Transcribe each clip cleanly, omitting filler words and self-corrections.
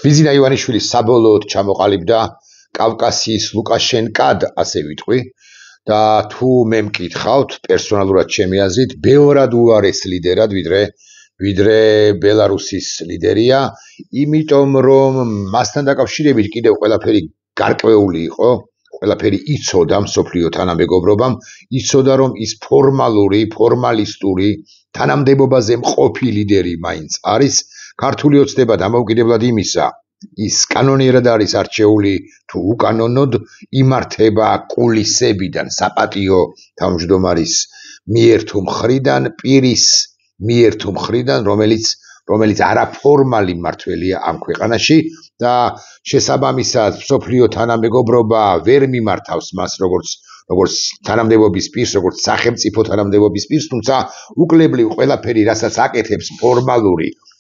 ბიზინა ივანიშვილი საბოლოოდ ჩამოყალიბდა კავკასიის ლუკაშენკად, ასე ვიტყვი და თუ მე მკითხავთ პერსონალურად ჩემი აზრით, ბევრად უარეს ლიდერად ვიდრე ბელარუსის ლიდერია, იმიტომ რომ მასთან დაკავშირებით კიდევ ყველაფერი გარკვეული იყო, ყველაფერი იცოდა მსოფლიო თანამეგობრობამ, იცოდა რომ ის ფორმალისტური თანამდებობაზე მყოფი ლიდერი მაინც არის. ქართული ოცნება დამოუკიდებლად იმისა, ის კანონიერად არის არჩეული თუ უკანონოდ იმართება კულისებიდან, საპატიო თავმჯდომარის მიერ თუ მხრიდან, პირის მიერ თუ მხრიდან, რომელიც არაფორმალი მმართველია ამ ქვეყანაში და შესაბამისად მსოფლიო თანამეგობრობა ვერ მიმართავს მას როგორც თანამდებობის პირს, როგორც სახელმწიფო თანამდებობის პირს, თუმცა უკლებლივ ყველაფერი, რასაც აკეთებს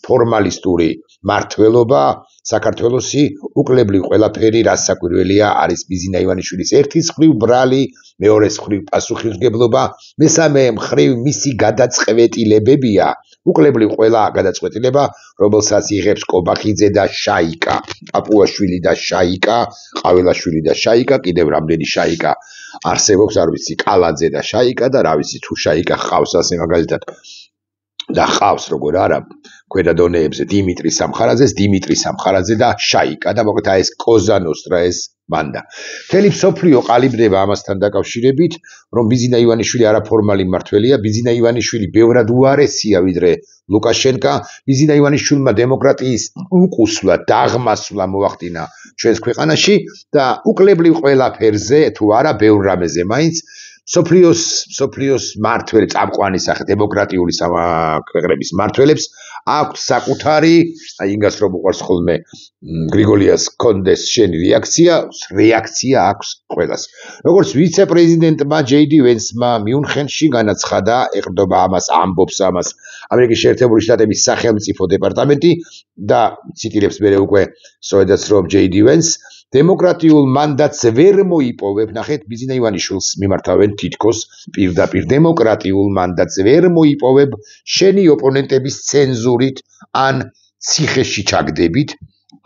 ფორმალისტური მმართველობა საქართველოსი, უკლებლივ ყველაფერი, რაც საკვირველია, არის ბიზინა ივანიშვილის ერთის მხრივ ბრალი, მეორეს მხრივ პასუხისმგებლობა, მესამე მხრივ მისი გადაწყვეტილებებია, უკლებლივ ყველა გადაწყვეტილება, რომელსაც იღებს კობახიძე და შაიკა, პაპუაშვილი და შაიკა, ყაველაშვილი და შაიკა, კიდევ რამდენი შაიკა არსებობს, არ ვიცი, კალაძე და შაიკა და რა ვიცი, თუ შაიკა ხავს ასე მაგალითად და ხავს როგორ არა ქვედა დონეებზე დიმიტრი სამხარაძე და შაიკა და მოკლედ ეს კოზანოსტრა ეს ბანდა. მთელი მსოფლიო ყალიბდება ამასთან დაკავშირებით, რომ ბიზინა ივანიშვილი არაფორმალი მმართველია, ბიზინა ივანიშვილი ბევრად უარესია ვიდრე ლუკაშენკა, ბიზინა ივანიშვილმა დემოკრატიის უკუსვლა, დაღმასვლა მოახდინა ჩვენს ქვეყანაში და უკლებლივ ყველაფერზე, თუ არა ბევრ რამეზე მაინც სოფლიოს მმართველებს წამყვანი სახე დემოკრატიული ქვეყნების მმართველებს აქვს საკუთარი, ინგას რომ უყვარს ხოლმე გრიგოლიას კონდეს შენი რეაქცია აქვს ყველას. როგორც ვიცე-პრეზიდენტმა ჯეი-დი ვენსმა მიუნხენში განაცხადა, ეყრდობა ამას, ამბობს ამას ამერიკის შეერთებული შტატების სახელმწიფო დეპარტამენტი და ციტირებს მერე უკვე სწორედაც რომ ჯეი-დი ვენს დემოკრატიულ მანდატს ვერ მოიპოვებ, ნახეთ, ბიზინა ივანიშვილს მიმართავენ თითქოს პირდაპირ დემოკრატიულ მანდატს ვერ მოიპოვებ შენი ოპონენტების ცენზურით ან ციხეში ჩაგდებით,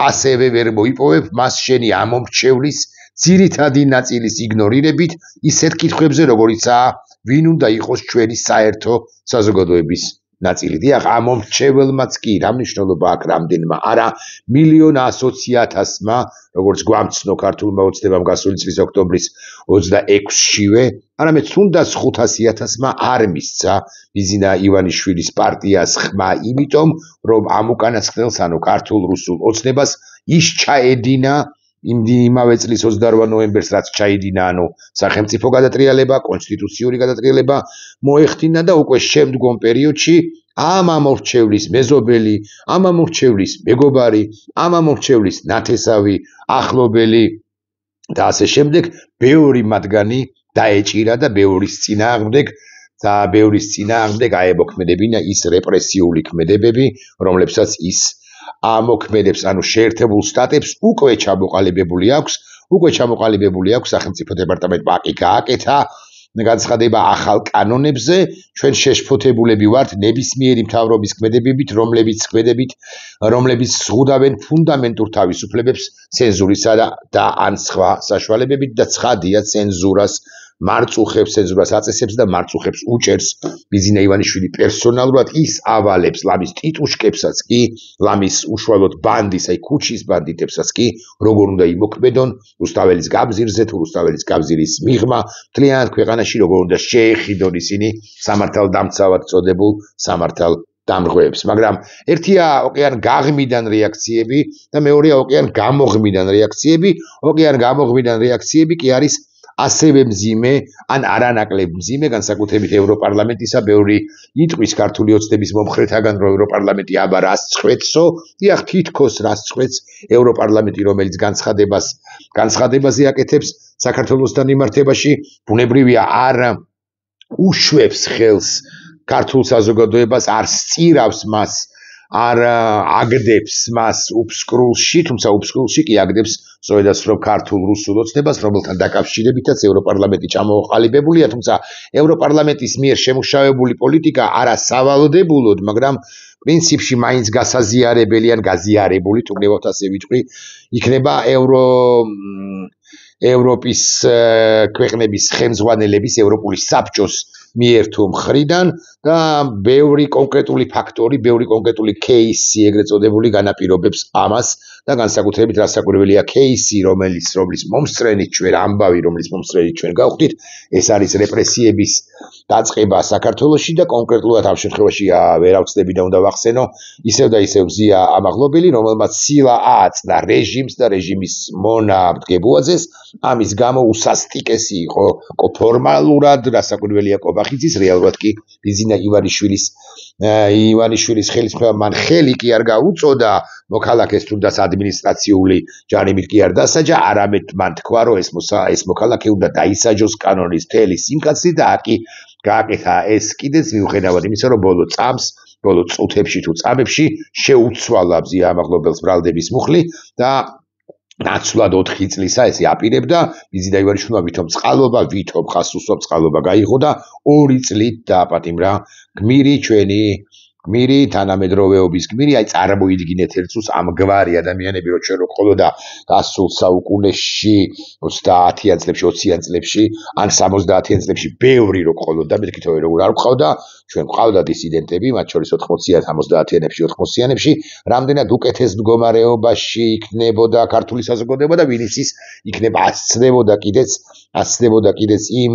ასევე ვერ მოიპოვებ მას შენი ამომრჩევლის ძირითადი ნაწილის იგნორირებით ისეთ კითხვებზე, როგორიცაა ვინ უნდა იყოს ჩვენი საერთო საზოგადოების ნაწილი. დიახ, ამომრჩეველმაც კი რა მნიშვნელობა აქვს რამდენმა, არა მილიონ 100,000-მა, როგორც გვამცნო ქართულმა ოცნებამ გასული წლის ოქტომბრის 26-შივე, არამედ თუნდაც 500,000-მა არ მისცა ბიზინა ივანიშვილის პარტიას ხმა, იმიტომ რომ ამ უკანასკნელს, ანუ ქართულ-რუსულ ოცნებას ის ჩაედინა იმავე წლის 28 ნოემბერს, რაც ჩაიდინა, ანუ სახელმწიფო გადატრიალება, კონსტიტუციური გადატრიალება მოეხდინა და უკვე შემდგომ პერიოდში ამ ამორჩევლის მეზობელი, ამ ამორჩევლის მეგობარი, ამ ამორჩევლის ნათესავი, ახლობელი და ასე შემდეგ, ბევრი მათგანი დაეჭირა და ბევრის წინააღმდეგ აემოქმედებინა ის რეპრესიული ქმედებები, რომლებსაც ის ამოქმედებს, ანუ შეერთებულ შტატებს უკვე ჩამოყალიბებული აქვს სახელმწიფო დეპარტამენტმა აკი გააკეთა განცხადება ახალ კანონებზე, ჩვენ შეშფოთებულები ვართ ნებისმიერი მთავრობის ქმედებებით, რომლებიც ზღუდავენ ფუნდამენტურ თავისუფლებებს ცენზურისა და ან სხვა საშუალებებით და ცხადია ცენზურას აწესებს და მარწუხებს უჭერს ბიზინა ივანიშვილი პერსონალურად, ის ავალებს ლამის ტიტუშკებსაც კი, ლამის უშუალოდ ბანდის, აი ქუჩის ბანდიტებსაც კი, როგორ უნდა იმოქმედონ რუსთაველის გაბზირზე თუ რუსთაველის გაბზირის მიღმა, მთლიანად ქვეყანაში როგორ უნდა შეეხიდონ ისინი სამართალდამცავად წოდებულ სამართალდამღვრეებს. მაგრამ ერთია ოკეან გაღმიდან რეაქციები და მეორეა ოკეან გამოღმიდან რეაქციები კი არის ასევე მძიმე, ან არანაკლებ მძიმე, განსაკუთრებით ევროპარლამენტისა, ბევრი იტყვის ქართული ოცნების მომხრეთაგან, რომ ევროპარლამენტი აბა რას წყვეტსო, დიახ, თითქოს რას წყვეტს ევროპარლამენტი, რომელიც განცხადებაზე აკეთებს საქართველოსთან მიმართებაში, ბუნებრივია არ უშვებს ხელს ქართულ საზოგადოებას, არ სწირავს მას, არ აგდებს მას უფსკრულში, თუმცა უფსკრულში კი აგდებს სწორედაც რომ ქართულ-რუსულ ოცნებას, რომელთან დაკავშირებითაც ევროპარლამენტი ჩამოყალიბებულია, თუმცა ევროპარლამენტის მიერ შემუშავებული პოლიტიკა არა სავალდებულოდ, მაგრამ პრინციპში მაინც გასაზიარებელი ან გაზიარებული, თუ გნებავთ ასე ვიტყვი, იქნება ევროპის ქვეყნების ხელმძღვანელების ევროპული საბჭოს მიერ თუ მხრიდან და ბევრი კონკრეტული ფაქტორი, ბევრი კონკრეტული кейსი ეგრეთ წოდებული განაპირობებს ამას და განსაკუთრებით რასაკვირველია кейსი, რომლის მომსწრენით ჩვენ ამბავი, რომლის მომსწრენით ჩვენ გავხდით, ეს არის რეპრესიების დაწყება საქართველოში და კონკრეტულად ამ შემთხვევაში ვერ ავხსნები და უნდა ვახსენო, ისევ და ისევ ზია ამაღლობელი, რომელმაც სილა ააწნა რეჟიმს და რეჟიმის მონა დგებუაძეს, ამის გამო უსასტიკესი იყო ფორმალურად რასაკვირველია კობახიძის, რეალურად კი ბიზინა ივანიშვილის ხელისუფლება მან ხელი კი არ გაუწოდა მოქალაქეს თუნდაც ადმინისტრაციული ჯანიმით კი არ დასაჯა, არამედ მან თქვა, რომ ეს მოქალაქე უნდა დაისაჯოს კანონის მთელი სიმკაცრით და აკი გააკეთა ეს კიდეც მიუხედავად იმისა, რომ ბოლო წუთებში თუ წამებში შეუცვალა ზია ამაღლობელს ბრალდების მუხლი და ნაცვლად 4 წლისა ესე აპირებდა ბიზინა ივანიშვილმა ვითომ წყალობა, ვითომ ხასუსობ წყალობა გაიღო და 2 წლით დააპატიმრა გმირი თანამედროვეობის გმირი, აი წარმოიდგინეთ ერთს ამგვარი ადამიანები რო ჩვენ რო ყოლოდა გასულ საუკუნეში 30-იან წლებში, 20-იან წლებში, ან 70-იან წლებში ბევრი რო ყოლოდა, მეთქითო როგორ არ ყავდა, ჩვენ ყავდა დისიდენტები, მათ შორის 80-იან, 70-იანებში, 80-იანებში, რამდენად უკეთეს მდგომარეობაში იქნებოდა ქართული საზოგადოება და ვინც ის იქნება აცნებოდა კიდეც იმ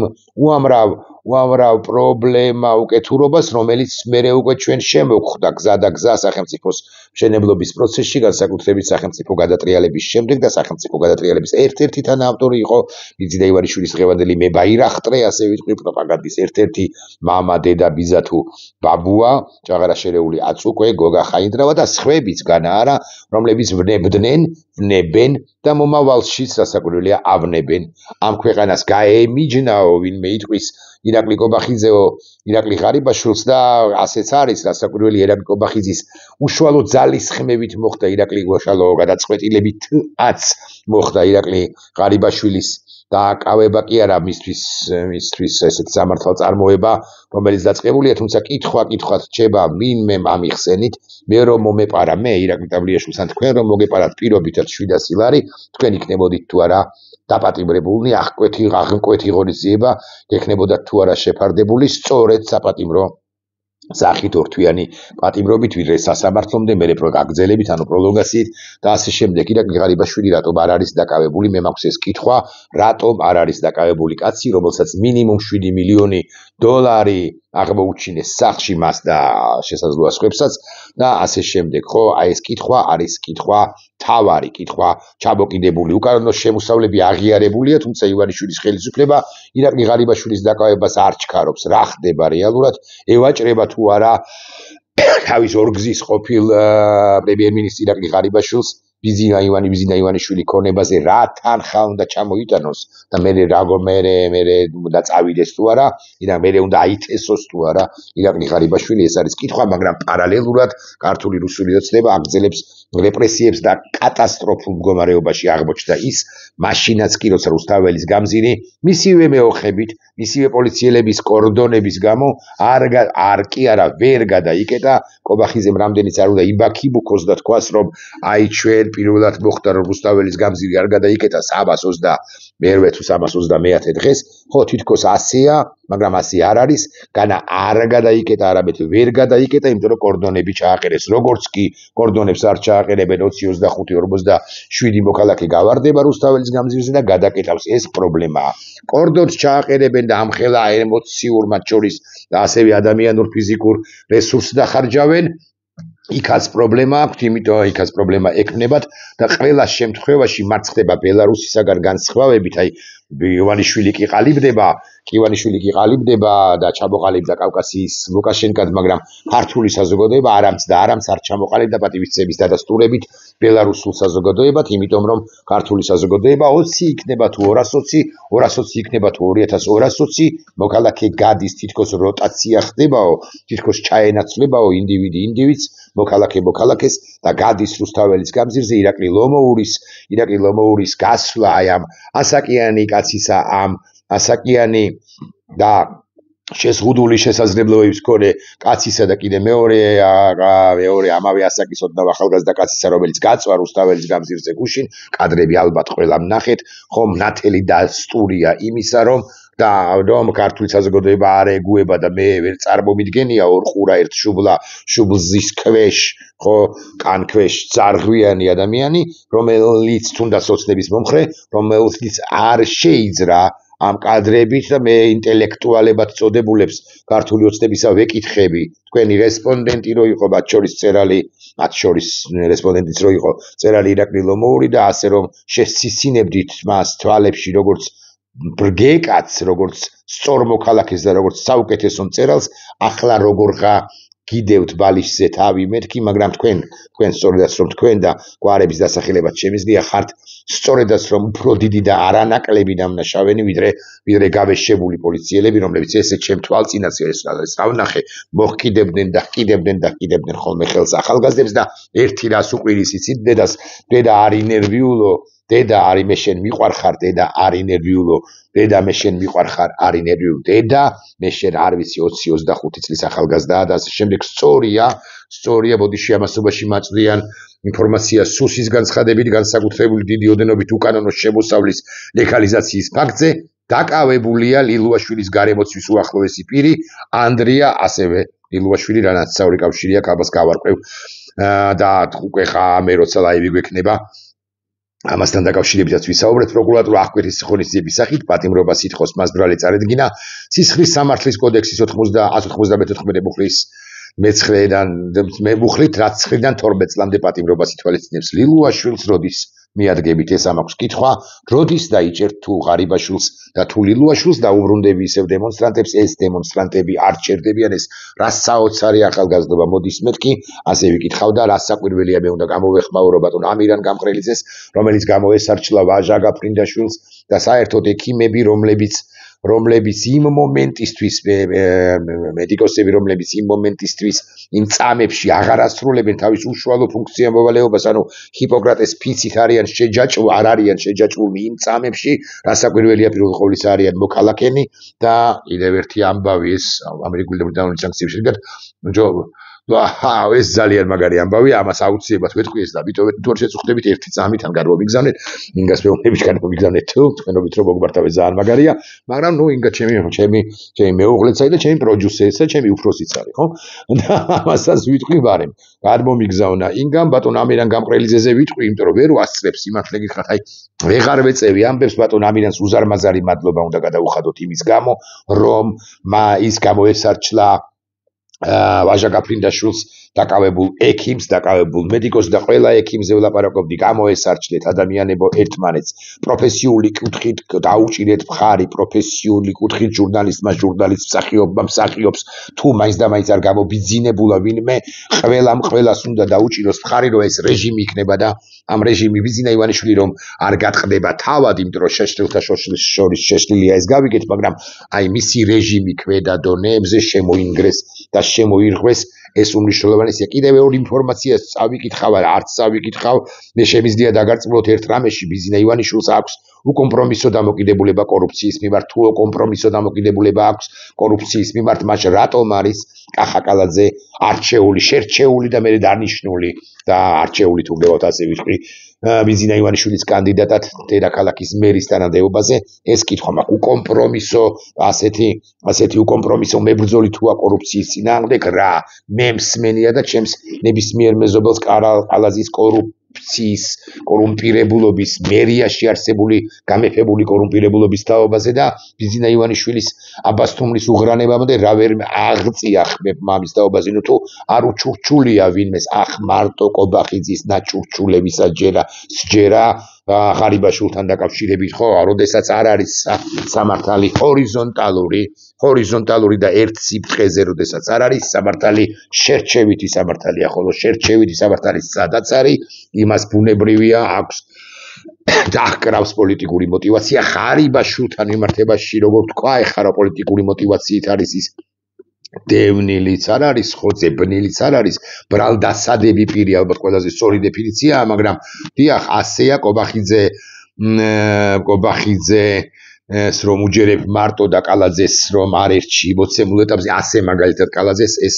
უამრავ პრობლემა უკეთურობას, რომელიც მერე უკვე ჩვენ შემოგვხვდა გზა და გზა სახელმწიფოს მშენებლობის პროცესში, განსაკუთრებით სახელმწიფო გადატრიალების შემდეგ და სახელმწიფო გადატრიალების ერთ-ერთი თანაავტორი იყო ბიზინა ივანიშვილის დღევანდელი მებაირახტრე, ასე ვიტყვი, პროპაგანდის ერთ-ერთი მამა, დედა, ბიზა თუ ბაბუა, ჭაღარა შერეული აწუკვე, გოგა ხაინდრავა და სხვებიც განა არა, რომლებიც ვნებენ და მომავალშიც რასაკვირველია ავნებენ ამ ქვეყანას გაემიჯნაო ვინმე იტყვის ირაკლი კობახიძეო, ირაკლი ღარიბაშვილს და ასეც არის რასაკვირველია ირაკლი კობახიძის უშუალო ძალისხმევით მოხდა ირაკლი უშუალო გადაწყვეტილებითაც მოხდა ირაკლი ღარიბაშვილის დააკავება კი არა მისთვის ესეთ სამართალ წარმოება, რომელიც დაწყებულია, თუმცა კითხვათ რჩება ვინმე ამიხსენით, მე რომ მომეპარა მე ირაკლი ტაბლიაშვილს ან თქვენ რომ მოგეპარათ პირობითად 700 ლარი, თქვენ იქნებოდით თუ არა დაპატიმრებულნი, აღკვეთი ღონისძიება გექნებოდათ თუ არა შეფარდებული, სწორედ საპატიმრო სახით ორთვიანი პატიმრობით, ვიდრე სასამართლომდე, მერე გაგრძელებით, ანუ პროლონგაციით და ასე შემდეგ. ირაკლი ღარიბაშვილი რატომ არ არის დაკავებული? მე მაქვს ეს კითხვა, რატომ არ არის დაკავებული კაცი, რომელსაც მინიმუმ 7 მილიონი დოლარი აღმოუჩინეს სახლში მას და შესაძლოა სხვებსაც და ასე შემდეგ. ხო, აი ეს კითხვა არის თავარი კითხვა, ჩამოკიდებული უკანონო შემოსავლები აღიარებულია, თუმცა ივანიშვილის ხელისუფლება ირაკლი ღარიბაშვილის დაკავებას არ ჩქარობს. რა ხდება რეალურად? ევაჭრება თუ არა თავის ორგზის ყოფილ პრემიერ-მინისტრ ირაკლი ღარიბაშვილს ბიზინა ივანიშვილი ქონებაზე რა თანხა უნდა ჩამოიტანოს და მერე უნდა წავიდეს თუ არა, მერე უნდა აითესოს თუ არა ირაკლი ღარიბაშვილი, ეს არის კითხვა, მაგრამ პარალელურად ქართული რუსული ოცნება აგრძელებს რეპრესიებს და კატასტროფულ მდგომარეობაში აღმოჩნდა ის, მაშინაც კი როცა რუსთაველის გამზირი მისივე მეოხებით, მისივე პოლიციელების კორდონების გამო ვერ გადაიკეტა, კობახიძემ რამდენიც არ უნდა იბაქიბუქოს და თქვას, რომ აი ჩვენ პირველად მოხდა რომ რუსთაველის გამზირი არ გადაიკეტა 320 თუ 330 დღეს, ხო თითქოს 100-ია, მაგრამ 100 არ არის, განა არ გადაიკეტა, არამედ ვერ გადაიკეტა, იმიტომ რომ კორდონები ჩააყენეს. როგორც კი კორდონებს არ ჩააყენებენ 20-25-27 მოქალაქე გავარდება რუსთაველის გამზირზე და გადაკეტავს, ეს პრობლემაა. კორდონს ჩააყენებენ და ამხელა ემოციურ მათ შორის და ასევე ადამიანურ ფიზიკურ რესურსს დახარჯავენ. იქაც პრობლემა აქვს, იმიტომ იქაც პრობლემა ექნებათ და ყველა შემთხვევაში მათ ხდება ბელარუსისაგან განსხვავებით, აი ივანიშვილი კი ყალიბდება და ჩამოყალიბდა კავკასიის ლუკაშენკად, მაგრამ ქართული საზოგადოება არამც არ ჩამოყალიბდა პატივისცემის დადასტურებით ბელარუსულ საზოგადოებად, იმიტომ რომ ქართული საზოგადოება 20 იქნება თუ 220 იქნება თუ 2220 მოქალაქე გადის, თითქოს როტაცია ხდებაო, თითქოს ჩაენაცვლებაო ინდივიდი ინდივიდს, მოქალაქეს და გადის რუსთაველის გამზირზე ირაკლი ლომოურის გასვლა აი ამ ასაკიანი კაცისა, ამ ასაკიანი და შეზღუდული შესაძლებლობების მქონე კაცისა და კიდე მეორე ამავე ასაკის ოდნავ ახალგაზრდა კაცისა, რომელიც გაწვა რუსთაველის გამზირზე გუშინ, კადრები ალბათ ყველამ ნახეთ, ხომ ნათელი და სტურია იმისა, რომ ქართული საზოგადოება არ ეგუება და მე ვერ წარმომიდგენია ორ ყურა ერთ შუბლზის ქვეშ, ხო, კან ქვეშ ძარღვიანი ადამიანი, რომელიც თუნდაც ოცნების მომხრე, რომელიც არ შეიძრა ამ კადრებით და მე ინტელექტუალებად წოდებულებს ქართული ოცნებისა ვეკითხები თქვენი რესპონდენტი რო იყო მათ შორის რესპონდენტიც რო იყო წერალი ირაკლი ლომოური და ასე რომ შესცინებდით მას თვალებში როგორც ბრგეკაც როგორც სწორ მოქალაქეს და როგორც საუკეთესო მწერალს ახლა როგორღა გიდევთ ბალიშზე თავი მეთქი, მაგრამ თქვენ სწორედაც რომ თქვენ და გვარების დასახელებად შემიძლია ხართ სწორედაც რომ უფრო დიდი და არანაკლები დამნაშავენი ვიდრე გავეშებული პოლიციელები, რომლებიც ესე ჩემ თვალწინაც ეს ვნახე, მოჰკიდებდნენ და ჰკიდებდნენ ხოლმე ხელს ახალგაზრდებს და ერთი რას უყვირის იცით დედა არ ინერვიულო დედა არის მე შენ მიყვარხარ დედა არ ინერვიულო დედა მე შენ მიყვარხარ არ ინერვიულო დედა მე შენ არ ვიცი 20-25 წლის ახალგაზრდაა და ასე შემდეგ სწორია ბოდიში ამასობაში მაწვდიან ინფორმაცია სუსის განცხადებით განსაკუთრებული დიდი ოდენობით უკანონო შემოსავლის ლეგალიზაციის ფაქტზე დაკავებულია ლილუაშვილის გარემოცვის უახლოესი პირი ანდრია ასევე ლილუაშვილი რანაც საური კავშირია კაბას გავარკვევ და უკვე ხა მე როცა ლაივი გვექნება ამასთან დაკავშირებითაც ვისაუბრეთ პროკურატურა აღკვეთის ღონისძიების სახით პატიმრობა სიტყვის მას ბრალი წარედგინა ცისხლის სამართლის კოდექსის 194 მუხლის მე-9-დან მუხლით რაც 9-დან 12 წლამდე პატიმრობას ითვალისწინებს ლილუაშვილს როდის მიადგებით ეს ამაქვს კითხვა როდის დაიჭერთ თუ ღარიბაშვილს და თუ ლილუაშვილს დაუბრუნდები ისევ დემონსტრანტებს ეს დემონსტრანტები არ ჩერდებიან ეს რა საოცარი ახალგაზრდობა მოდის მეთქი ასე ვიკითხავდა რა საკვირველია მე უნდა გამოვეხმაურო ბატონ ამირან გამყრელიძეს რომელიც გამოესარჩლა ვაჟა გაფრინდაშვილს და საერთოდ ექიმები რომლებიც იმ მომენტისთვის მედიკოსები რომლებიც იმ მომენტისთვის იმ წამებში აღარ ასრულებენ თავის უშუალო ფუნქცია მოვალეობას ანუ ჰიპოკრატეს ფიცით არიან შეჯაჭვულნი იმ წამებში რასაკვირველია პირველ ყოვლისა არიან მოქალაქენი და კიდევ ერთი ამბავი ეს ამერიკული ბრიტანული სანქციების შედეგად ეს ძალიან მაგარი ამბავია ამას აუცილებლად ვეთქვი ეს და ვიტოვეთ შეწუხდებით ერთი წამით ან გადმომიგზავნეთ ინგას მეუღლების გადმომიგზავნეთ თუ თქვენობით რომ მოგმართავეთ ძალიან მაგარია მაგრამ ნუ ინგა ჩემი მეუღლეც არის და ჩემი პროდიუსერიც და ჩემი უფროსიც არის ხო და ამასაც ვიტყვი ბარემ გადმომიგზავნა ინგამ ბატონ ამირან გამყრელიძეზე ვიტყვი იმიტომ რომ ვერ ვასწრებს სიმართლე გითხრათ აი ვეღარ ვეწევი ამბებს ბატონ ამირანს უზარმაზარი მადლობა უნდა გადაუხადოთ იმის გამო რომ ის გამოესარჩლა ვაჟა გაფრინდაშვილს დაკავებულ ექიმს, დაკავებულ მედიკოსს და ყველა ექიმზე ვლაპარაკობდი, გამოესარჩლეთ ადამიანებო ერთმანეთს, პროფესიული კუთხით დაუჭირეთ მხარი, პროფესიული კუთხით ჟურნალისტმა, მსახიობმა მსახიობს, თუ მაინც და მაინც არ გამობიძინებულა ვინმე, ყველას უნდა დაუჭიროს მხარი, რომ ეს რეჟიმი იქნება და ამ რეჟიმი ბიზინა ივანიშვილი რომ არ გატყდება თავად, იმიტომ რომ შეშლილთა შორის შეშლილია ეს გავიგეთ, მაგრამ აი მისი რეჟიმი ქვედა დონეებზე შემოინგრეს და შემოირღვეს ეს უმნიშვნელოვანესია. კიდევ ორი ინფორმაციას წავიკითხავ, არც წავიკითხავ, მე შემიძლია დაგარწმუნოთ ერთ რამეში, ბიზინა ივანიშვილს აქვს უკომპრომისო დამოკიდებულება კორუფციის მიმართ, თუ უკომპრომისო დამოკიდებულება აქვს კორუფციის მიმართ, მაშინ რატომ არის კახაკალაძე შერჩეული და მე დანიშნული და არჩეული თუ გქონდათ ასე ვიტყვი ბიზინა ივანიშვილის კანდიდატად დედაქალაქის მერის თანამდებობაზე ეს კითხვა მაქვს უკომპრომისო ასეთი უკომპრომისო მებრძოლი თუა კორუფციის წინააღმდეგ რა მე მსმენია და ჩემს ნებისმიერ მეზობელს კალაზის კორუმპირებულობის მერიაში არსებული გამეფებული კორუმპირებულობის თაობაზე და ბიზინა ივანიშვილის აბასთუმრის უღრანებამდე რა ვერ აღწია ხმებმა ამის თაობაზე ნუ თუ არ უჩურჩულია ვინმეს ახ მარტო კობახიძის ნაჩურჩულებისა სჯერა ღარიბაშვილთან დაკავშირებით ხო როდესაც არ არის სამართალი ჰორიზონტალური და ერთ სიფრთხეზე როდესაც არ არის სამართალი შერჩევითი სამართალია ხოლო შერჩევითი სამართალი სადაც არის იმას ბუნებრივია აქვს დაჰკრავს პოლიტიკური მოტივაცია ღარიბაშვილთან მიმართებაში როგორ თქვა ეხლა რა პოლიტიკური მოტივაციით არის ის დევნილიც არ არის ხო ძებნილიც არ არის ბრალდასადები პირი ალბათ ყველაზე სწორი დეფინიციაა მაგრამ დიახ ასეა კობახიძე ეს რომ უჯერებ მარტო და კალაძეს რომ არ ერჩი მოცემულ ეტაპზე ასე მაგალითად კალაძეს ეს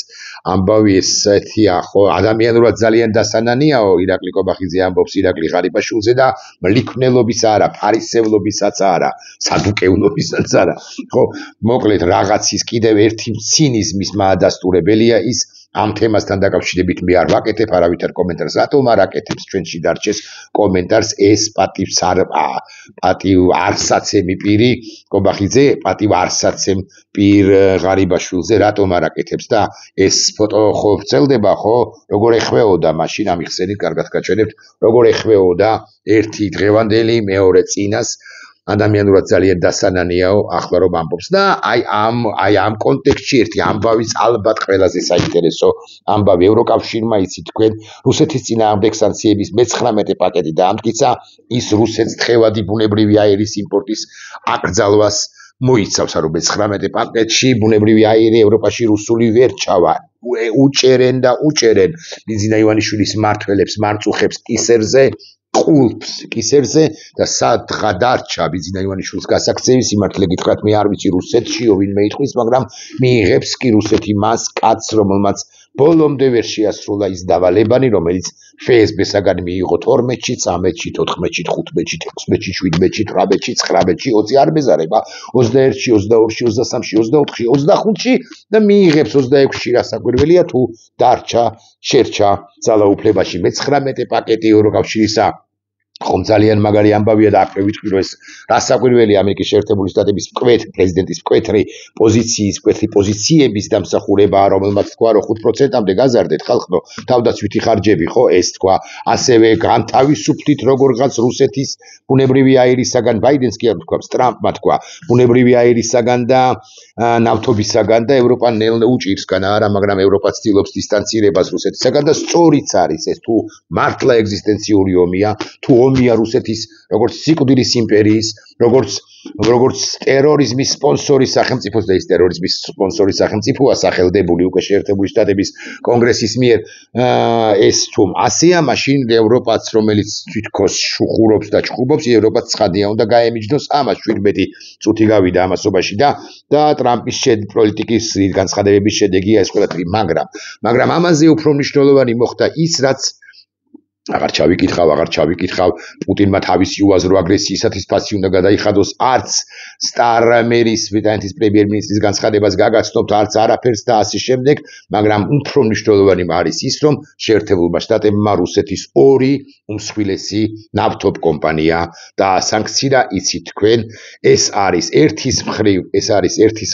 ამბავი ესეთია ხო ადამიანურად ძალიან დასანანიაო ირაკლი კობახიძე ამბობს ირაკლი ღარიბაშვილზე და მლიქნელობის არა ფარისევლობისაც არა სადუკევნობისაც არა ხო მოკლედ რაღაცის კიდევ ერთი ცინიზმის მაადასტურებელია ის ამ თემასთან დაკავშირებით მე არ ვაკეთებ არავითარ კომენტარს რატომ არ აკეთებს ჩვენში დარჩეს კომენტარს ეს პატივს არსაცემი პირი კობახიძე პატივ არსაცემ პირ ღარიბაშვილზე რატომ არ აკეთებს და ეს ფოტო ხო ვრცელდება ხო როგორ ეხვეოდა მაშინ ამიხსენით კარგად გაჩვენებთ როგორ ეხვეოდა ერთი დღევანდელი მეორე წინას ადამიანურად ძალიან დასანანიაო ახლა რომ ამბობს და აი ამ კონტექსტში ერთი ამბავიც ალბათ ყველაზე საინტერესო ამბავი ევროკავშირმა იცით თქვენ რუსეთის წინააღმდეგ სანქციების მე-19 პაკეტი დაამტკიცა ის რუსეთს თხევადი ბუნებრივი აირის იმპორტის აკრძალვას მოიცავს რომ მე-19 პაკეტში ბუნებრივი აირი ევროპაში რუსული ვერ ჩავა უჭერენ ბიზინა ივანიშვილის მმართველებს მარწუხებს კისერზე ყულფს კისერზე და სადღა დარჩა ბიზინა ივანიშვილის გასაქცევის სიმართლე გითხრათ მე არ ვიცი რუსეთშიო ვინმე იტყვის მაგრამ მიიღებს კი რუსეთი მას კაცს რომელმაც ბოლომდე ვერ შეასრულა ის დავალებანი რომელიც FSB-საგან მიიღო 12-ში 13-ში 14-ში 15-ში 16-ში 17-ში 18-ში 19-ში 20 არ მეზარება 21-ში 22-ში 23-ში 24-ში 25-ში და მიიღებს 26-ში რასაკვირველია თუ დარჩა შერჩა ძალაუფლებაში მე-19 პაკეტი ევროკავშირისა ხომ ძალიან მაგარი ამბავია და აქ ვიტყვი რომ ეს რასაკვირველი ამერიკის შეერთებული შტატების პრეზიდენტის მკვეთრი პოზიციების დამსახურებაა რომელმაც თქვა რომ 5%-მდე გაზარდეთ ხალხო თავდაცვითი ხარჯები ხო ეს თქვა ასევე განთავისუფლით როგორღაც რუსეთის ბუნებრივი აირისაგან ბაიდენს კი არ თქვა ტრამპმა თქვა ბუნებრივი აირისაგან და ნავთობისაგან და ევროპა ნელ უჭირსგან არა მაგრამ ევროპა ცდილობს დისტანცირებას რუსეთისაგან და სწორიც არის ეს თუ მართლა ეგზისტენციური ომია თუ ომია რუსეთის როგორც სიკვდილის იმპერიის როგორც ტერორიზმის სპონსორი სახელმწიფოს და ის ტერორიზმის სპონსორი სახელმწიფოა სახელდებული უკვე შეერთებული შტატების კონგრესის მიერ ეს თუ ასეა მაშინ ევროპაც რომელიც თვითქოს შუხურობს და ჭხუბობს ევროპაც ცხადია უნდა გაემიჯნოს ამას 17 წუთი გავიდა ამასობაში და ტრამპის პოლიტიკის განცხადებების შედეგია ეს ყველაფერი მაგრამ ამაზე უფრო მნიშვნელოვანი მოხდა ის რაც აღარ ჩავიკითხავ პუტინმა თავისი უაზრო აგრესიისათვის ფასი უნდა გადაიხადოს არც სტარმერის ბრიტანეთის პრემიერ-მინისტრის განცხადებას გაგაცნობთ არც არაფერს და ასე შემდეგ მაგრამ უფრო მნიშვნელოვანი არის ის რომ შეერთებულმა შტატებმა რუსეთის ორი უმსხვილესი ნავთობ კომპანია დაასანქცია იცით თქვენ ეს არის ერთის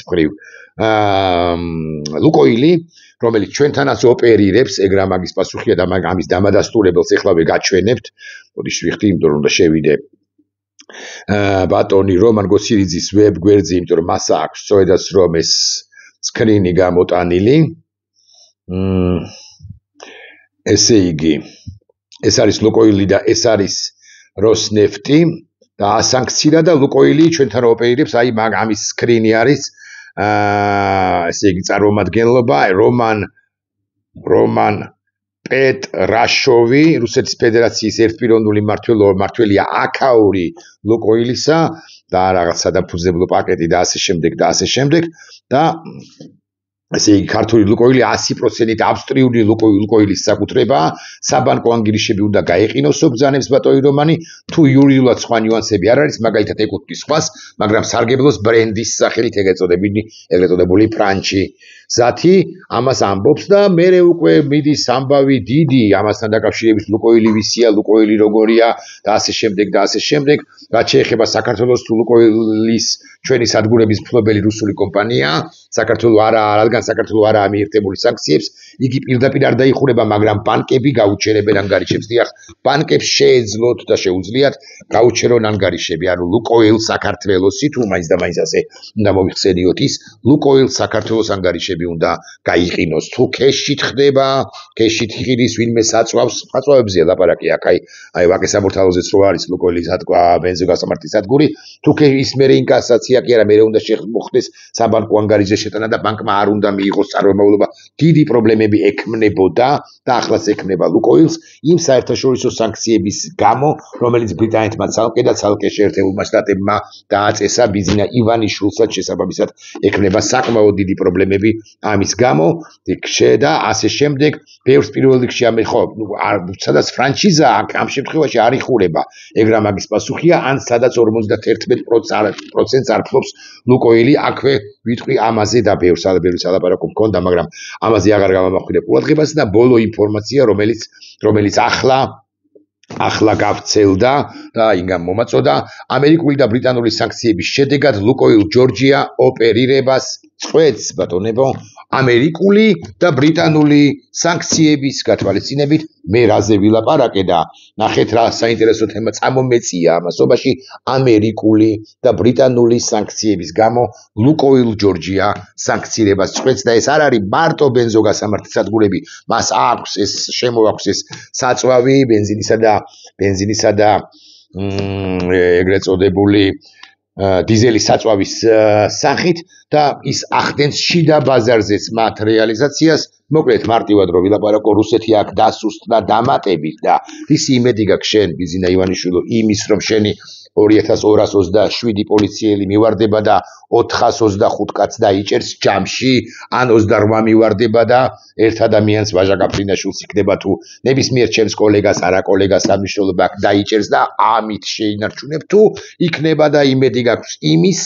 მხრივ ლუკოილი რომელიც ჩვენთანაც ოპერირებს ეგ რა მაგის პასუხია და ამის დამადასტურებელს ეხლავე გაჩვენებთ ოდიშ ვიხდი იმიტომ რომ შევიდე ბატონი რომან გოცირიძის ვებ გვერდზე იმიტომ რომ მასა აქვს სწორედაც რომ ეს სკრინი გამოტანილი ესე იგი ეს არის ლუკოილი და ეს არის როსნეფტი და ასანქცია და ლუკოილი ჩვენთან ოპერირებს აი ამის სკრინი არის ესე იგი წარმომადგენლობა რომან პეტრაშოვი რუსეთის ფედერაციის ერთპიროვნული მმართველია აკაური ლუკოილისა და რაღაც სადაფუძნებლო პაკეტი და ასე შემდეგ და ესე იგი ქართული ლუკოილი 100% ავსტრიული ლუკოილის საკუთრებაა საბანკო ანგარიშები უნდა გაეყინოსო ბრძანებს ბატონი რომანი თუ იურიდიულად სხვა ნიუანსები არ არის მაგალითად ეკუთვნის სხვას მაგრამ სარგებლოს ბრენდის სახელით ეგრეთ წოდებული ფრანჩი ზათი ამას ამბობს და მე უკვე მიდის ამბავი დიდი ამასთან დაკავშირებით ლუკოილი ვისია ლუკოილი როგორია და ასე შემდეგ რაც შეეხება საქართველოს თუ ლუკოილის ჩვენი სადგურების მფლობელი რუსული კომპანია საქართველოს რადგან საქართველოს არაა მიერთებული სანქციებს იგი პირდაპირ არ დაიხურება მაგრამ ბანკები გაუჩერებენ ანგარიშებს დიახ ბანკებს შეეძლოთ და შეუძლიათ გაუჩერონ ანგარიშები ანუ ლუკოილ საქართველოსი თუ მაინც და მაინც ასე უნდა მოიხსენიოთ ის ლუკოილ საქართველოს ანგარიშები ნაბიჯები უნდა გაიყინოს. თუ ქეშით ხდება, ქეშით ხიდის ვინმე საწვავს, საწვავებზეა ლაპარაკი აქ, აი ვაკე სამურთალოზეც რო არის ლუკოილის ბენზოგასამართის სადგური, თუ ის მერე ინკასაცია კი არა, მერე უნდა მოხდეს საბანკო ანგარიზე შეტანა და ბანკმა არ უნდა მიიღოს წარმომავლობა. დიდი პრობლემები ექმნებოდა და ახლაც ექმნება ლუკოილს იმ საერთაშორისო სანქციების გამო, რომელიც ბრიტანეთმა ცალკე და ცალკე შეერთებულმა შტატებმა დააწესა ბიზინა ივანიშვილსაც შესაბამისად ექმნება საკმაოდ დიდი პრობლემები ამის გამო და ასე შემდეგ ბევრს პირველ რიგში სადაც ფრანჩიზა ამ შემთხვევაში არ იხურება ეგ რა მაგის პასუხია ან სადაც 51% არ ფლობს ლუკოილი აქვე ვიტყვი ამაზე და ბევრს ალაპარაკო მქონდა მაგრამ ამაზე აღარ გამამახვილებ ყურადღებას და ბოლო ინფორმაცია რომელიც ახლა გავრცელდა და იქამ მომაწოდა ამერიკული და ბრიტანული სანქციების შედეგად ლუკოილ ჯორჯია ოპერირებას წვეთს ბატონებო ამერიკული და ბრიტანული სანქციების გათვალისწინებით მე რაზე ვილაპარაკე და ნახეთ რა საინტერესო თემა წამომეწია ამასობაში ამერიკული და ბრიტანული სანქციების გამო ლუკოილ ჯორჯია სანქცირებას წვეთს და ეს არ არის მარტო ბენზოგასამართის სადგურები მას აქვს ეს შემოაქვს ეს საწვავი ბენზინისა და ეგრეთ წოდებული დიზელის საწვავის სახით და ის ახდენს შიდა ბაზარზეც მათ რეალიზაციას მოკლედ მარტივად რო ვილაპარაკო რუსეთი აქ დასუსტდა დამატებით და ისი იმედი გაქვს შენ ბიზინა ივანიშვილო იმის რომ შენი 2227 პოლიციელი მივარდება და 425 კაც დაიჭერს ჯამში ან 28 მივარდება და ერთ ადამიანს ვაჟა გაფრინაშვილს იქნება თუ ნებისმიერ ჩემს კოლეგას არა კოლეგას ამიშოლობა დაიჭერს და ამით შეინარჩუნებ თუ იქნება და იმედი გაქვს იმის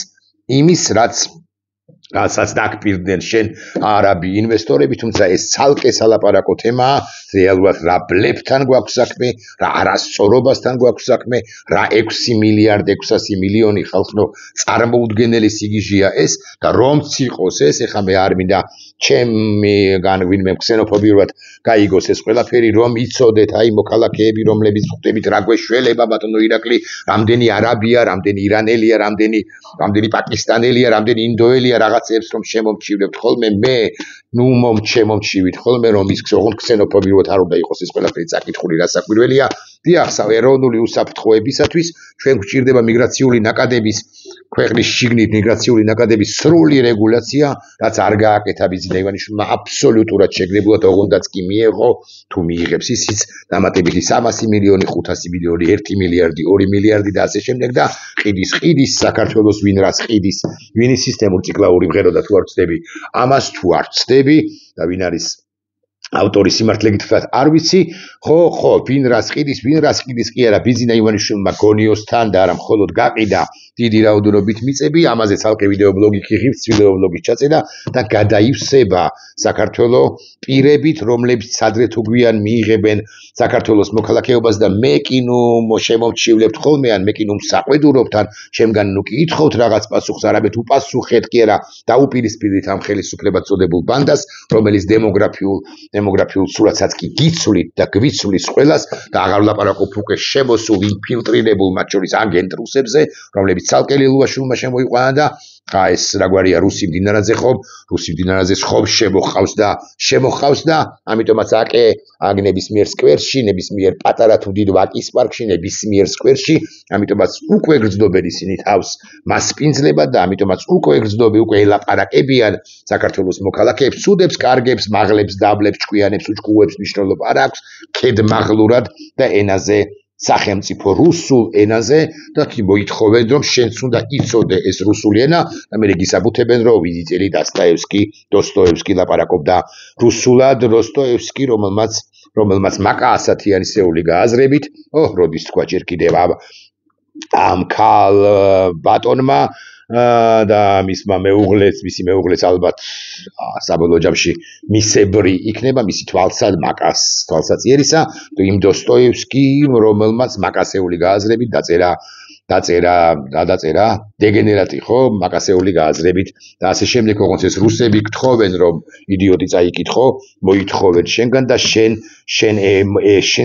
რასაც დაგპირდნენ შენ არაბი ინვესტორები თუმცა ეს ცალკე სალაპარაკო თემაა რეალურად რა ბლებთან გვაქვს საქმე რა არასწორობასთან გვაქვს საქმე რა 6 მილიარდ 600 მილიონი ხალხო წარმოუდგენელი სიგიჟეა ეს და რომც იყოს ეს ეხა მე არ მინდა ჩემი განვინმე ქსენოფობიურად გაიგოს ეს ყველაფერი რომ იცოდეთ აი მოქალაქეები რომლებიც ხვდებით რა გვეშველება ბატონო ირაკლი რამდენი არაბია რამდენი ირანელია რამდენი პაკისტანელია რამდენი ინდოელია რაღაცებს რომ შემომჩივლებთ ხოლმე მე ნუ მომჩივით ხოლმე რომ ის ქსენოფობიურად არ უნდა იყოს ეს ყველაფერი წაკითხული რასაკვირველია დიახ ეროვნული უსაფრთხოებისათვის ჩვენ გვჭირდება მიგრაციული ნაკადების ქვეყნის შიგნით მიგრაციული ნაკადების სრული რეგულაცია რაც არ გააკეთა ბიზინა ივანიშვილმა აბსოლუტურად შეგრებულად ოღონდაც კი მიეღო თუ მიიღებს ისიც დამატებითი 300 მილიონი 500 მილიონი 1 მილიარდი 2 მილიარდი და ასე შემდეგ და ყიდის საქართველოს ვინ რას ყიდის ვინის სისტემურ ციკლაური მღეროდა თუ არ ვწდები ამას თუ არ ვწდები და ვინ არის ავტორი სიმართლე გითხრათ არ ვიცი ხო ვინ რას ყიდის კი არა ბიზინა ივანიშვილმა გონიოსთან და არა მხოლოდ გაყიდა დიდი რაოდენობით მიწები ამაზე ცალკე ვიდეო ბლოგი ხიღებს ვიდეო ბლოგის ჩაწერა და გადაივსება საქართველოს პირებით რომლებიც სადრე თუ გვიან მიიღებენ საქართველოს მოქალაქეობას და მე კი ნუ შემომჩივლებთ ხოლმე ან მე კი ნუ საყვედურობთ ან შემგან ნუ კი ითხოვთ რაღაც პასუხს არამედ უპასუხეთ კი არა დაუპირისპირდით ამ ხელისუფლებად წოდებულ ბანდას რომელიც დემოგრაფიულ სურათსაც კი გიცვლით და გვიცვლის ყველას და აღარ ვლაპარაკობ უკვე შემოსულ ინფილტრირებულ მათ შორის აგენტ რუსებზე რომლებიც ცალკე ლილუაშვილმა შემოიყვანა და ეს რაგვარია რუსი მდინარაძე ხომ შემოხავს და ამიტომაც აქ ნებისმიერ სკვერში ნებისმიერ პატარა თუ დიდ ვაკის პარკში ნებისმიერ სკვერში ამიტომაც უკვე გრძნობენ ისინი თავს მასპინძლებად და ამიტომაც უკვე ელაპარაკებიან საქართველოს მოქალაქეებს ცუდებს კარგებს მაღლებს დაბლებს ჭკვიანებს უჭკუებს მნიშვნელობა არ აქვს ქედმაღლურად და ენაზე სახელმწიფო რუსულ ენაზე და მოითხოვენ რომ შენც უნდა იცოდე ეს რუსული ენა და მე გისაბუთებენ რომ ვიზიტელი დოსტოევსკი ლაპარაკობდა რუსულად დოსტოევსკი რომელმაც მაკა ასათიანისეული გააზრებით როდის თქვა ჯერ კიდევ ამ ქალ ბატონმა და მისი მეუღლეც ალბათ საბოლოო ჯამში მისებრი იქნება მისი თვალსად მაკას თვალსაწიერისა იმ დოსტოევსკიმ რომელმაც მაკასეული გააზრებით დაწერა დეგენერატი ხო მაკასეული გააზრებით და ასე შემდეგ ოღონდ ეს რუსები გთხოვენ რომ იდიოტი წაიკითხო მოითხოვენ შენგან და შენ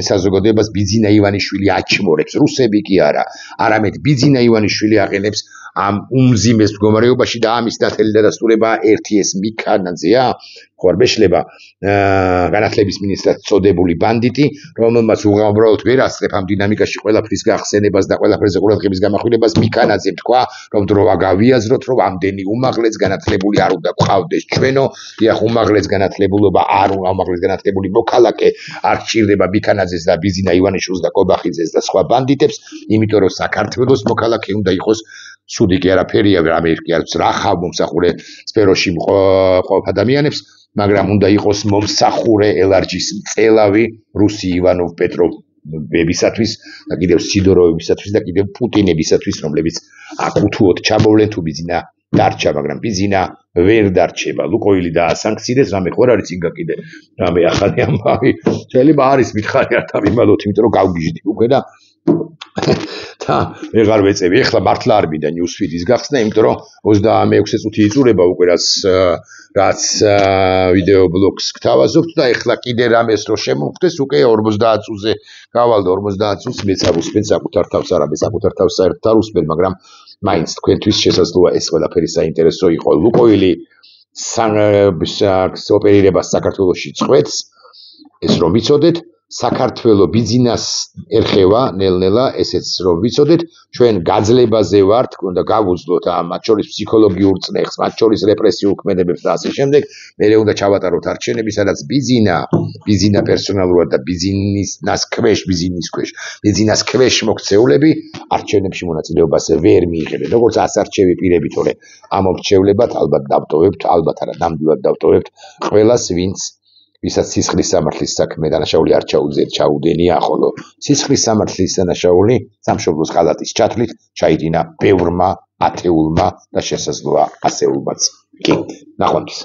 საზოგადოებას ბიზინა ივანიშვილი აჩმორებს რუსები კი არა არამედ ბიზინა ივანიშვილი აყენებს ამ უმძიმეს მდგომარეობაში და ამის ნათელი დადასტურება ერთი ეს მიქანაძეა, ხო არ მეშლება განათლების მინისტრად წოდებული ბანდიტი, რომელმაც უბრალოდ ვერ ასწრებ ამ დინამიკაში ყველაფრის გახსენებას და ყველაფერზე ყურადღების გამახვილებას მიქანაძემ თქვა, რომ დრო აგავიაზროთ, რომ ამდენი უმაღლეს განათლებული არ უნდა გვყავდეს ჩვენო, დიახ უმაღლეს განათლებულობა არ უნდა უმაღლეს განათლებული მოქალაქე არ სჭირდება მიქანაძეს და ბიზინა ივანიშვილს და კობახიძეს და სხვა ბანდიტებს, იმიტომ რომ საქართველოს მოქალაქე უნდა იყოს სუდი კი არაფერია, ამერიკი არის რახავ მომსახურე სფეროში მყოფ ადამიანებს, მაგრამ უნდა იყოს მომსახურე ელარჯის მწელავი რუსი ივანოვ პეტროვებისათვის და კიდევ სიდოროვებისათვის და კიდევ პუტინებისათვის, რომლებიც აკუთუოდ ჩამოვლენ თუ ბიზინა დარჩა, მაგრამ ბიზინა ვერ დარჩება. ლუკოილი დაასანქციდეს, რამე ხო არ არის წინ კიდე რამე ახალი ამბავი. შეიძლება არის მითხარი არ დავიმალოთ, იმიტომ რომ გავგიჟდი უკვე და ვეღარ ვეწევი. ეხლა მართლა არ მინდა ნიუსფიდის გახსნა, იმიტომ რომ 26 წუთი იწურება უკვე რაც ვიდეო ბლოგს გთავაზობთ და ეხლა კიდე რამეს რო შემოვხდეს, უკვე 50 წუთზე გავალ და 50 წუთს მეც არ ვუსმენ საკუთარ თავს, არა მე საკუთარ თავს საერთოდ არ ვუსმენ, მაგრამ მაინც თქვენთვის შესაძლოა ეს ყველაფერი საინტერესო იყო. ლუკოილი ოპერირებას საქართველოში წყვეტს, ეს რომ ვიცოდეთ, საქართველო ბიზნეს ერხევა ნელ-ნელა, ესეც რომ ვიცოდეთ, ჩვენ გაძლებაზე ვართ, უნდა გავუძლოთ მათ შორის ფსიქოლოგიურ წნეხს, მათ შორის რეპრესიულ ქმედებებს და ასე შემდეგ. მერე უნდა ჩავატაროთ არჩევნები, სადაც ბიზნა პერსონალურად და ბიზნეს ქვეშ მოქცეულები არჩევნებში მონაწილეობას ვერ მიიღებენ. როგორც ასარჩევი პირები, თორე ამ მომრჩევლებად ალბათ დავტოვებთ, ალბათ არა, ნამდვილად დავტოვებთ ყველას, ვისაც სისხლის სამართლის საქმე დანაშაული არ ჩაუდენია, ხოლო სისხლის სამართლის დანაშაული სამშობლოს ხალატის ჩათვლით ჩაიდინა ბევრმა ათეულმა და შესაძლოა ასეულმაც. კი, ნახვამდის.